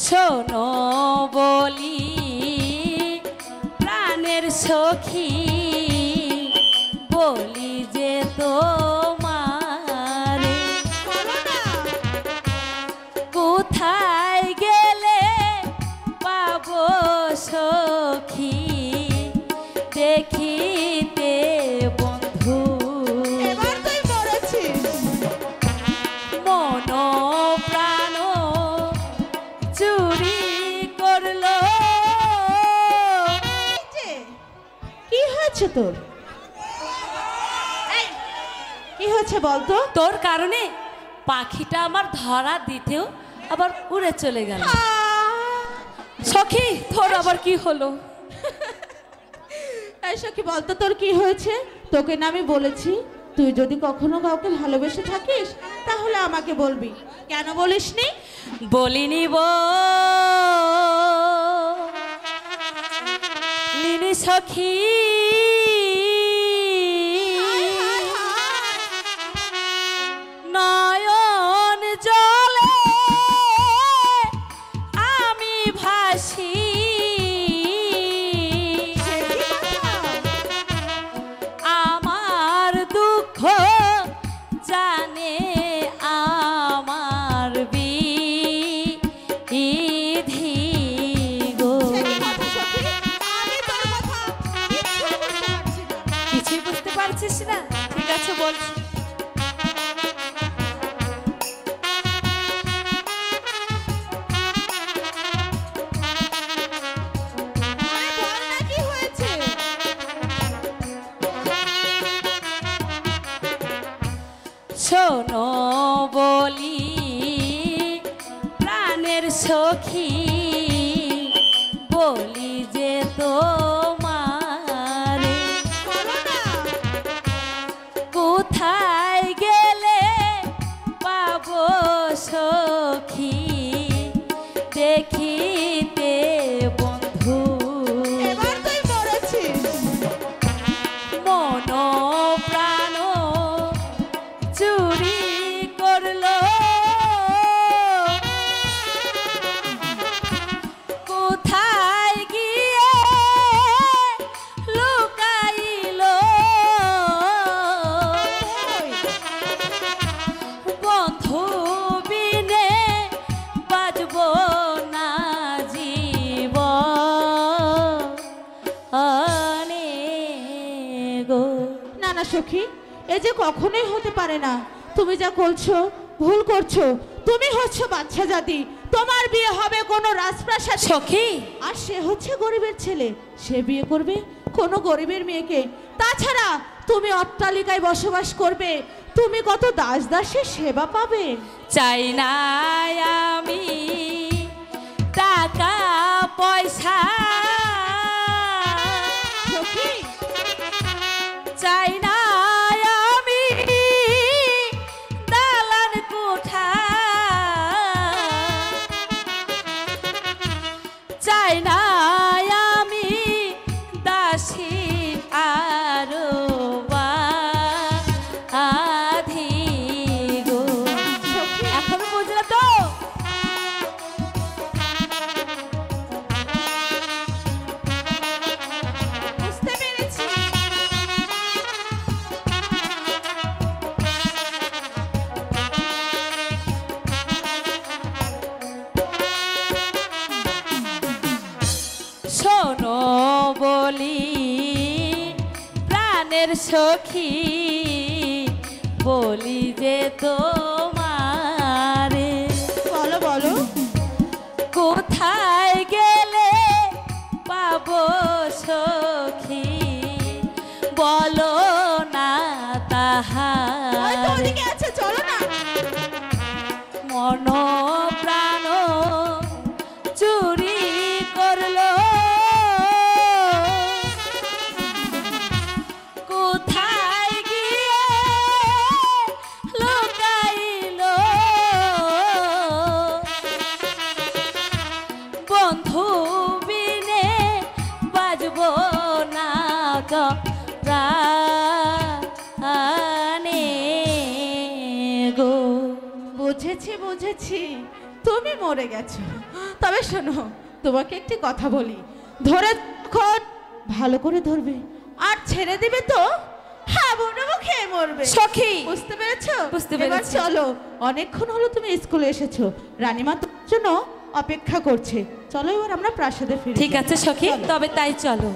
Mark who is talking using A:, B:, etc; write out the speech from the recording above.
A: শোনো বলি প্রাণের সখী বলি যে তোমারে কোথায় গেলে পাবো সখী দেখিতে বন্ধু
B: এবার তুই মরেছিস
A: মন প্রাণ চুরি করলো
B: কি হয়েছে তোর কি হয়েছে বলতো
A: তোর কারণে পাখিটা আমার ধরা দিতেও আবার উড়ে চলে গেল সখী তোর আবার কি হলো
B: এই সখী বলতো তোর কি হয়েছে তোকে না আমি বলেছি তুই যদি কখনো কাউকে ভালোবেসে থাকিস তাহলে আমাকে বলবি কেন বলিসনি
A: বলিনি লিনি সখী নয়ন জলে আমি ভাসি আমার দুঃখ জানে আমার বিধি গো কিছুই বুঝতে পারছিস না ঠিক আছে বলছি শোনো বলি প্রাণের সখী বলি যে তোমারে কোথায় গেলে পাবো সখী দেখিতে বন্ধু
B: এবার তুই মরেছিস
A: মন প্রাণ চুরি করলো কোথায় গিয়ে লুকাইলো বন্ধু বিনে বাজবো না জীবনে গো
B: না না সখী এই যে কখনোই হতে পারে না তুমি যা করছো ভুল করছো তুমি হচ্ছ বাচ্চা জাতি তোমার বিয়ে হবে কোনো রাজপ্রাসাদ
A: সখী
B: আর সে হচ্ছে গরিবের ছেলে সে বিয়ে করবে কোনো গরিবের মেয়েকে তাছাড়া তুমি অট্টালিকায় বসবাস করবে তুমি কত দাস দাসের সেবা পাবে
A: চাই না আমি টাকা পয়সা
B: সখী
A: চাই না আমি দালান কোঠা চাই না আমি দাসী আরো আধি গো এখনো বুঝলে তো
B: বুঝতে পেরেছি
A: শোনো বলি প্রাণের সখী বলি যে তোমারে
B: বলো বলো
A: কোথায় গেলে পাবো সখী বলো না
B: ওই তো
A: তাহার
B: ওদিকে আছে চলো না
A: মন প্রাণ চুরি করলো কোথায় গিয়ে লুকাইলো বন্ধু বিনে বাজবো না প্রাণে গো
B: বুঝেছি বুঝেছি তুমি মরে গেছো তবে শোনো, তোমাকে একটি কথা বলি, ধরে যখন ভালো করে ধরবে, আর ছেড়ে দিবে তো হাবুডুবু খেয়ে মরবে।
A: সখী,
B: বুঝতে পেরেছো?
A: বুঝতে
B: এবার
A: পেরেছি।
B: চলো, অনেকক্ষণ হলো তুমি স্কুলে এসেছো, রানীমা তোমার জন্য অপেক্ষা করছে। চলো এবার আমরা প্রাসাদে ফিরি।
A: ঠিক আছে সখী,
B: চলো।
A: তবে তাই চলো।